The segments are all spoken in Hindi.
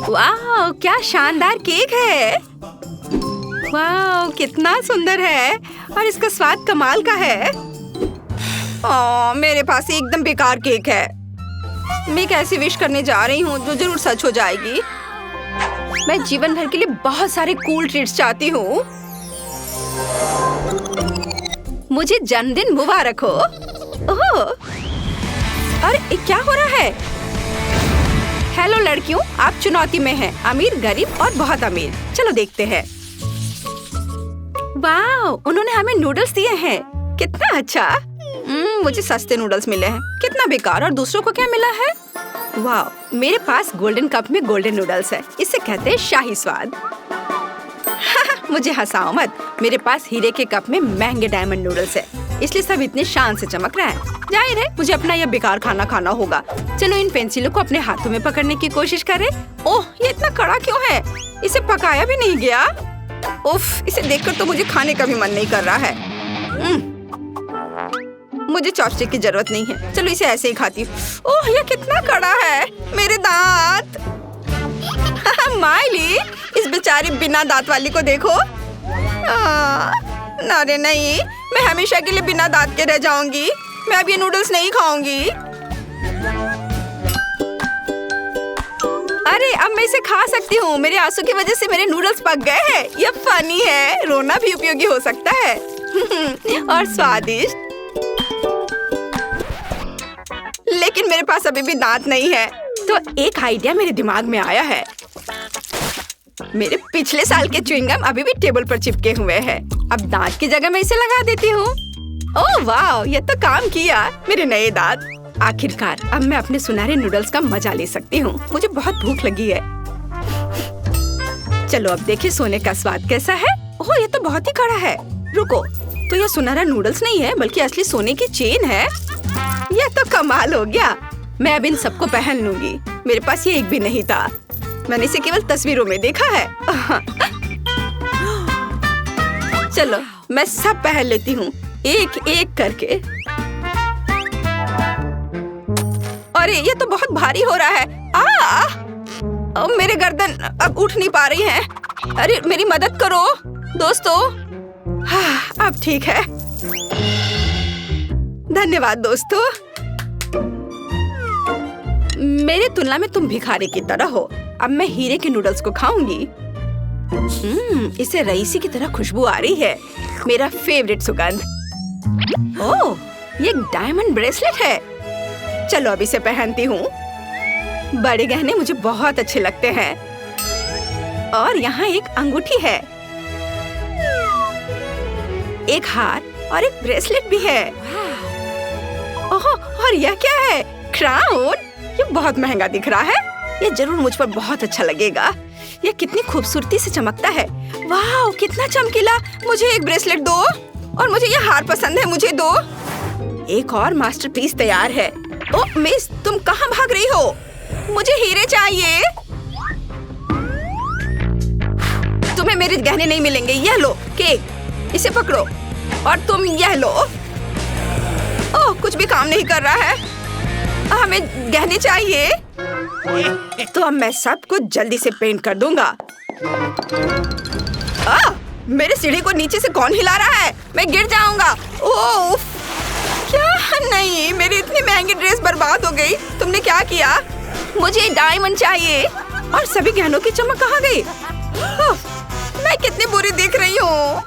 वाह, क्या शानदार केक है। वाह, कितना सुंदर है और इसका स्वाद कमाल का है। मेरे पास एकदम बेकार केक है। मैं एक ऐसी विश करने जा रही हूँ जो जरूर सच हो जाएगी। मैं जीवन भर के लिए बहुत सारे कूल ट्रीट्स चाहती हूँ। मुझे जन्मदिन मुबारक हो। ओह, अरे क्या हो रहा है? हेलो लड़कियों, आप चुनौती में हैं, अमीर, गरीब और बहुत अमीर। चलो देखते हैं। वाह, उन्होंने हमें नूडल्स दिए हैं। कितना अच्छा। मुझे सस्ते नूडल्स मिले हैं। कितना बेकार। और दूसरों को क्या मिला है? वाह, मेरे पास गोल्डन कप में गोल्डन नूडल्स है। इसे कहते हैं शाही स्वाद। मुझे हंसाओ मत। मेरे पास हीरे के कप में महंगे डायमंड नूडल्स है, इसलिए सब इतने शान से चमक रहा है। जाहिर है मुझे अपना यह बेकार खाना खाना होगा। चलो इन पेंसिलों को अपने हाथों में पकड़ने की कोशिश करें। ओह, ये इतना कड़ा क्यों है? इसे पकाया भी नहीं गया। उफ, इसे देखकर तो मुझे खाने का भी मन नहीं कर रहा है। मुझे चॉपस्टिक की जरूरत नहीं है। चलो इसे ऐसे ही खाती हूँ। ओह, ये कितना कड़ा है। मेरे दांत। माइली, इस बेचारी बिना दांत वाली को देखो। अरे नहीं, मैं हमेशा के लिए बिना दांत के रह जाऊंगी। मैं अब ये नूडल्स नहीं खाऊंगी। अरे अब मैं इसे खा सकती हूँ। मेरे आंसू की वजह से मेरे नूडल्स पक गए हैं। ये फनी है। रोना भी उपयोगी हो सकता है। और स्वादिष्ट। लेकिन मेरे पास अभी भी दांत नहीं है। तो एक आइडिया मेरे दिमाग में आया है। मेरे पिछले साल के च्युइंगम अभी भी टेबल पर चिपके हुए हैं। अब दांत की जगह मैं इसे लगा देती हूँ। ओह वाह, ये तो काम किया। मेरे नए दांत। आखिरकार अब मैं अपने सुनहरे नूडल्स का मजा ले सकती हूँ। मुझे बहुत भूख लगी है। चलो अब देखिए सोने का स्वाद कैसा है। ओह, ये तो बहुत ही कड़ा है। रुको, तो ये सुनहरा नूडल्स नहीं है बल्कि असली सोने की चेन है। यह तो कमाल हो गया। मैं अब इन सबको पहन लूंगी। मेरे पास ये एक भी नहीं था। मैंने इसे केवल तस्वीरों में देखा है। चलो मैं सब पहन लेती हूँ, एक एक करके। अरे ये तो बहुत भारी हो रहा है। मेरे गर्दन अब उठ नहीं पा रही है। अरे मेरी मदद करो दोस्तों। अब ठीक है। धन्यवाद दोस्तों। मेरी तुलना में तुम भिखारी की तरह हो। अब मैं हीरे के नूडल्स को खाऊंगी। इसे रईसी की तरह खुशबू आ रही है। मेरा फेवरेट सुगंध। ओह, ये एक डायमंड ब्रेसलेट है। चलो अब इसे पहनती हूँ। बड़े गहने मुझे बहुत अच्छे लगते हैं। और यहाँ एक अंगूठी है, एक हार और एक ब्रेसलेट भी है। ओह, और यह क्या है? क्राउन। ये बहुत महंगा दिख रहा है। ये जरूर मुझ पर बहुत अच्छा लगेगा। ये कितनी खूबसूरती से चमकता है। वाह, कितना चमकीला। मुझे एक ब्रेसलेट दो। और मुझे ये हार पसंद है, मुझे दो। एक और मास्टरपीस तैयार है। ओह मिस, तुम कहाँ भाग रही हो? मुझे हीरे चाहिए। तुम्हें मेरे गहने नहीं मिलेंगे। यह लो केक, इसे पकड़ो। और तुम यह लो। ओह, कुछ भी काम नहीं कर रहा है। हमें गहने चाहिए। तो अब मैं सबको जल्दी से पेंट कर दूंगा। मेरे सीढ़ी को नीचे से कौन हिला रहा है? मैं गिर जाऊंगा। ओह क्या? नहीं, मेरी इतनी महंगी ड्रेस बर्बाद हो गई। तुमने क्या किया? मुझे डायमंड चाहिए। और सभी गहनों की चमक कहाँ गई? मैं कितनी बुरी दिख रही हूँ।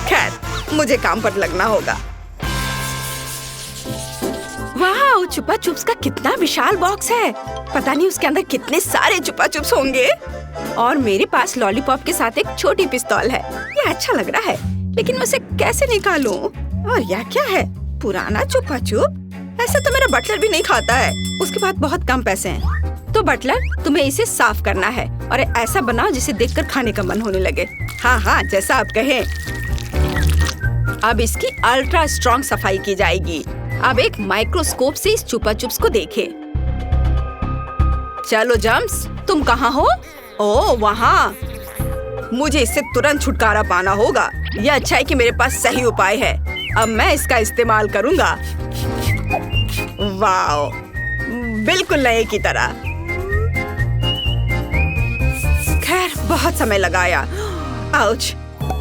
खैर, मुझे काम पर लगना होगा। वाह, चुपा चुप्स का कितना विशाल बॉक्स है। पता नहीं उसके अंदर कितने सारे चुपा चुप्स होंगे। और मेरे पास लॉलीपॉप के साथ एक छोटी पिस्तौल है। ये अच्छा लग रहा है, लेकिन मैं उसे कैसे निकालूं? और यह क्या है? पुराना चुपा चुप? ऐसा तो मेरा बटलर भी नहीं खाता है। उसके पास बहुत कम पैसे हैं। तो बटलर, तुम्हें इसे साफ करना है और ऐसा बनाओ जिसे देखकर खाने का मन होने लगे। हाँ हाँ, जैसा आप कहें। अब इसकी अल्ट्रा स्ट्रॉन्ग सफाई की जाएगी। अब एक माइक्रोस्कोप से इस चुपा चुप्स को देखें। चलो जम्स, तुम कहाँ हो? ओह वहाँ। मुझे इससे तुरंत छुटकारा पाना होगा। यह अच्छा है कि मेरे पास सही उपाय है। अब मैं इसका इस्तेमाल करूँगा। वाओ, बिल्कुल नए की तरह। बहुत समय लगाया। आउच!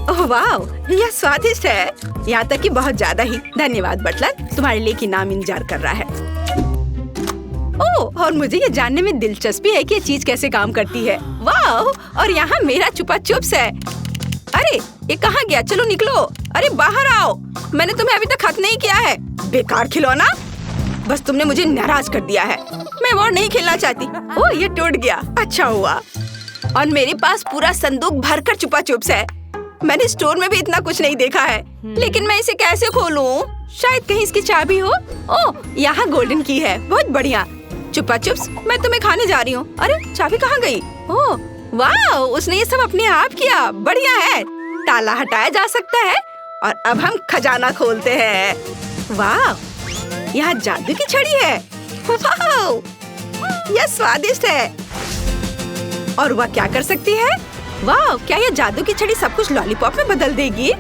ओह वाह, यह स्वादिष्ट है, यहाँ तक कि बहुत ज्यादा ही। धन्यवाद बटलर, तुम्हारे लिए की नाम इंतजार कर रहा है। ओह, और मुझे ये जानने में दिलचस्पी है कि ये चीज कैसे काम करती है। वाह! और यहाँ मेरा चुपा चुप्स है। अरे ये कहाँ गया? चलो निकलो। अरे बाहर आओ, मैंने तुम्हें अभी तक खत्म नहीं किया है। बेकार खिलौना, बस तुमने मुझे नाराज कर दिया है। मैं और नहीं खेलना चाहती। ओह, ये टूट गया, अच्छा हुआ। और मेरे पास पूरा संदूक भरकर चुपा चुप्स है। मैंने स्टोर में भी इतना कुछ नहीं देखा है, लेकिन मैं इसे कैसे खोलूं? शायद कहीं इसकी चाबी हो। ओह, यहाँ गोल्डन की है, बहुत बढ़िया। चुपा चुप्स, मैं तुम्हें खाने जा रही हूँ। अरे चाबी कहाँ गई? ओह वाह, उसने ये सब अपने आप किया, बढ़िया है। ताला हटाया जा सकता है और अब हम खजाना खोलते हैं। वाह, यहाँ जादू की छड़ी है। वाह, यह स्वादिष्ट है। और वह क्या कर सकती है? वाह, क्या यह जादू की छड़ी सब कुछ लॉलीपॉप में बदल देगी?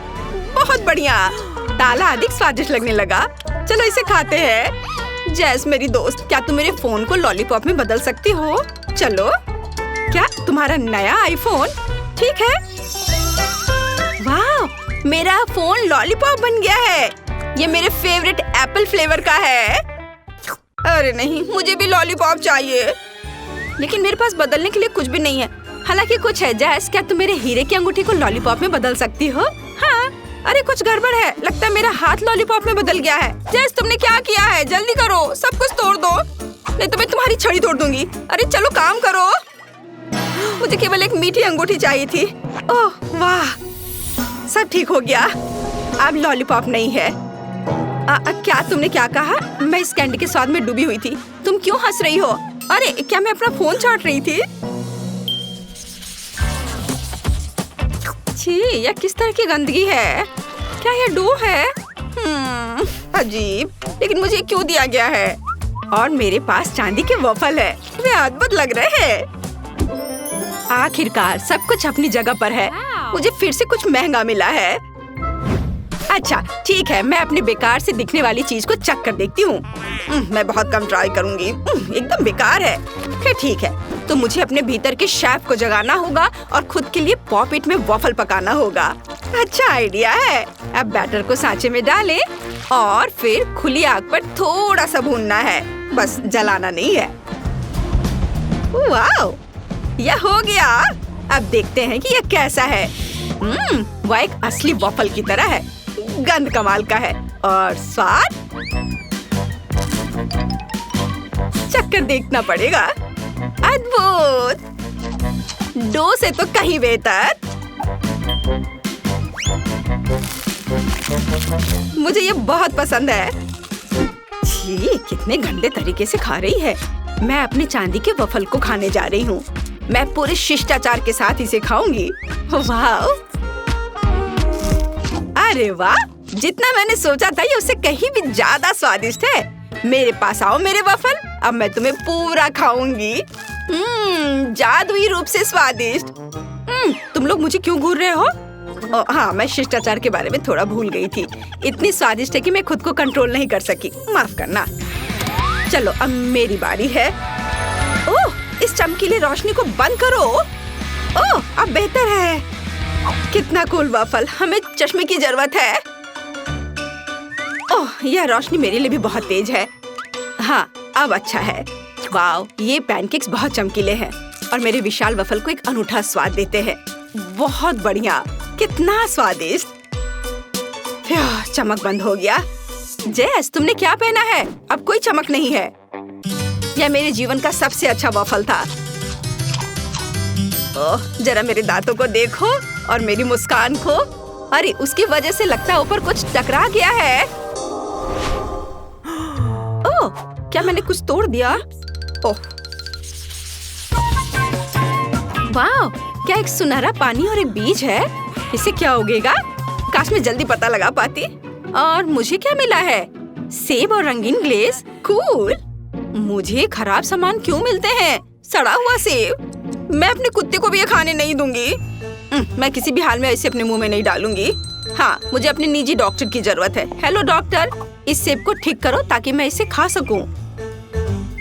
बहुत बढ़िया, ताला अधिक स्वादिष्ट लगने लगा। चलो इसे खाते हैं। जैस मेरी दोस्त, क्या तुम मेरे फोन को लॉलीपॉप में बदल सकती हो? चलो। क्या तुम्हारा नया आईफोन? ठीक है। वाह, मेरा फोन लॉलीपॉप बन गया है। ये मेरे फेवरेट एप्पल फ्लेवर का है। अरे नहीं, मुझे भी लॉलीपॉप चाहिए, लेकिन मेरे पास बदलने के लिए कुछ भी नहीं है। हालांकि कुछ है। जैस, क्या तुम मेरे हीरे की अंगूठी को लॉलीपॉप में बदल सकती हो? हाँ। अरे कुछ गड़बड़ है, लगता है मेरा हाथ लॉलीपॉप में बदल गया है। जैस, तुमने क्या किया है? जल्दी करो, सब कुछ तोड़ दो, नहीं तो मैं तुम्हारी छड़ी तोड़ दूंगी। अरे चलो काम करो, मुझे केवल एक मीठी अंगूठी चाहिए थी। ओह वाह, सब ठीक हो गया, अब लॉलीपॉप नहीं है। क्या तुमने क्या कहा? मैं इस कैंडी के स्वाद में डूबी हुई थी। तुम क्यों हंस रही हो? अरे क्या मैं अपना फोन चाट रही थी? छी, यह किस तरह की गंदगी है? क्या यह डो है? अजीब, लेकिन मुझे क्यों दिया गया है? और मेरे पास चांदी के वॉफल है, वे अद्भुत लग रहे हैं। आखिरकार सब कुछ अपनी जगह पर है। मुझे फिर से कुछ महंगा मिला है। अच्छा ठीक है, मैं अपने बेकार से दिखने वाली चीज को चख कर देखती हूँ। मैं बहुत कम ट्राई करूंगी, एकदम बेकार है। फिर ठीक है, तो मुझे अपने भीतर के शेफ को जगाना होगा और खुद के लिए पॉपिट में वॉफल पकाना होगा। अच्छा आइडिया है। अब बैटर को सांचे में डालें और फिर खुली आग पर थोड़ा सा भूनना है, बस जलाना नहीं है। वाह, यह हो गया। अब देखते हैं कि यह कैसा है। वह एक असली वॉफल की तरह है, गंध कमाल का है और स्वाद चक्कर देखना पड़ेगा। अद्भुत, डो से तो कहीं बेहतर। मुझे ये बहुत पसंद है। छी, कितने गंदे तरीके से खा रही है। मैं अपने चांदी के वफल को खाने जा रही हूँ। मैं पूरे शिष्टाचार के साथ इसे खाऊंगी। वाह, अरे वाह, जितना मैंने सोचा था ये उससे कहीं भी ज्यादा स्वादिष्ट है। मेरे पास आओ मेरे वफल, अब मैं तुम्हें पूरा खाऊंगी। जादुई रूप से स्वादिष्ट। तुम लोग मुझे क्यों घूर रहे हो? हाँ, मैं शिष्टाचार के बारे में थोड़ा भूल गई थी। इतनी स्वादिष्ट है कि मैं खुद को कंट्रोल नहीं कर सकी, माफ करना। चलो अब मेरी बारी है। ओह, इस चमकीली रोशनी को बंद करो। ओह, अब बेहतर है। कितना कूल वफल, हमें चश्मे की जरूरत है। ओह, यह रोशनी मेरे लिए भी बहुत तेज है। हाँ, अब अच्छा है। वाव, ये पैनकेक्स बहुत चमकीले हैं और मेरे विशाल वफल को एक अनूठा स्वाद देते हैं। बहुत बढ़िया, कितना स्वादिष्ट। चमक बंद हो गया। जेस, तुमने क्या पहना है? अब कोई चमक नहीं है। यह मेरे जीवन का सबसे अच्छा वफल था। ओह, जरा मेरे दांतों को देखो और मेरी मुस्कान को। अरे उसकी वजह से लगता है ऊपर कुछ टकरा गया है। ओह, क्या मैंने कुछ तोड़ दिया? ओह, वाह, क्या एक सुनहरा पानी और एक बीज है? इसे क्या उगेगा? काश मैं जल्दी पता लगा पाती। और मुझे क्या मिला है? सेब और रंगीन ग्लेज। कूल। मुझे खराब सामान क्यों मिलते हैं? सड़ा हुआ सेब। मैं अपने कुत्ते को भी ये खाने नहीं दूंगी। मैं किसी भी हाल में इसे अपने मुंह में नहीं डालूंगी। हाँ, मुझे अपने निजी डॉक्टर की जरूरत है। हेलो डॉक्टर, इस सेब को ठीक करो ताकि मैं इसे खा सकूं।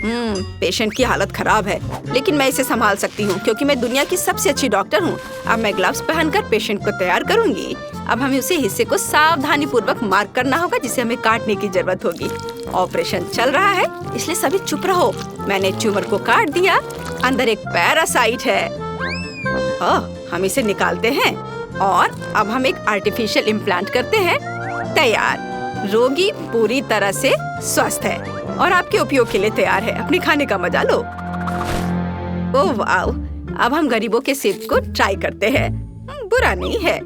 पेशेंट की हालत खराब है, लेकिन मैं इसे संभाल सकती हूँ क्योंकि मैं दुनिया की सबसे अच्छी डॉक्टर हूँ। अब मैं ग्लव्स पहनकर पेशेंट को तैयार करूँगी। अब हमें उसे हिस्से को सावधानी पूर्वक मार्क करना होगा जिसे हमें काटने की जरूरत होगी। ऑपरेशन चल रहा है, इसलिए सभी चुप रहो। मैंने ट्यूमर को काट दिया। अंदर एक पैरासाइट है। हम इसे निकालते हैं और अब हम एक आर्टिफिशियल इम्प्लांट करते हैं। तैयार। रोगी पूरी तरह से स्वस्थ है और आपके उपयोग के लिए तैयार है। अपने खाने का मजा लो। ओह वाह! अब हम गरीबों के सेब को ट्राई करते हैं। बुरा नहीं है।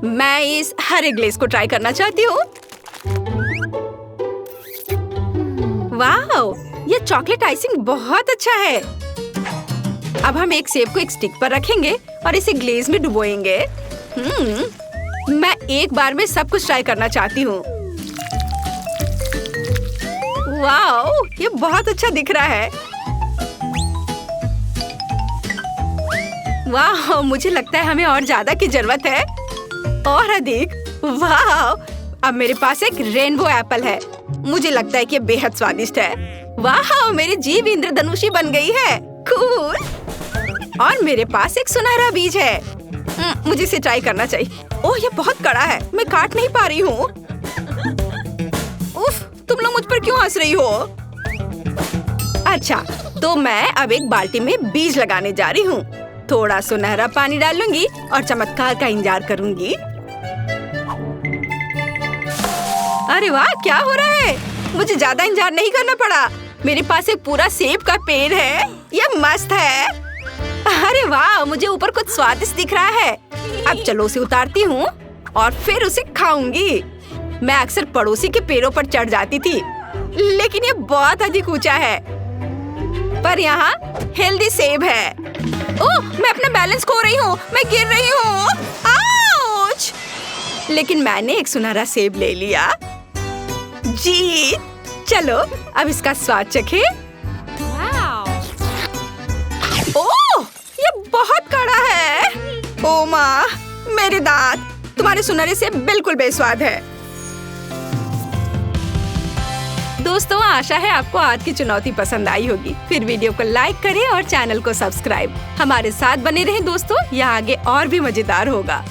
मैं इस हरे ग्लेज को ट्राई करना चाहती हूँ। वाह! ये चॉकलेट आइसिंग बहुत अच्छा है। अब हम एक सेब को एक स्टिक पर रखेंगे और इसे ग्लेज में डुबोएंगे। मैं एक बार में सब कुछ ट्राई करना चाहती हूँ। वाह! ये बहुत अच्छा दिख रहा है। वाह! मुझे लगता है हमें और ज्यादा की जरूरत है। और अधिक। वाह! अब मेरे पास एक रेनबो एप्पल है। मुझे लगता है कि ये बेहद स्वादिष्ट है। वाह! मेरी जीभ इंद्रधनुषी बन गई है। कूल। और मेरे पास एक सुनहरा बीज है। मुझे इसे ट्राई करना चाहिए। ओह, ये बहुत कड़ा है। मैं काट नहीं पा रही हूँ। उफ, तुम लोग मुझ पर क्यों हंस रही हो? अच्छा, तो मैं अब एक बाल्टी में बीज लगाने जा रही हूँ। थोड़ा सुनहरा पानी डालूंगी और चमत्कार का इंतजार करूंगी। अरे वाह, क्या हो रहा है? मुझे ज्यादा इंतजार नहीं करना पड़ा। मेरे पास एक पूरा सेब का पेड़ है। ये मस्त है। अरे वाह, मुझे ऊपर कुछ स्वादिष्ट दिख रहा है। अब चलो उसे उतारती हूँ और फिर उसे खाऊंगी। मैं अक्सर पड़ोसी के पेड़ों पर चढ़ जाती थी, लेकिन ये बहुत अधिक ऊंचा है। पर यहाँ हेल्दी सेब है। ओह, मैं अपना बैलेंस खो रही हूँ। मैं गिर रही हूँ। आउच! लेकिन मैंने एक सुनहरा सेब ले लिया। जी, चलो अब इसका स्वाद चखें। ओह, ये बहुत कड़ा है। ओ माँ, मेरे दांत। तुम्हारे सुनहरे से बिल्कुल बेस्वाद है। दोस्तों, आशा है आपको आज की चुनौती पसंद आई होगी। फिर वीडियो को लाइक करें और चैनल को सब्सक्राइब। हमारे साथ बने रहें दोस्तों, यहाँ आगे और भी मजेदार होगा।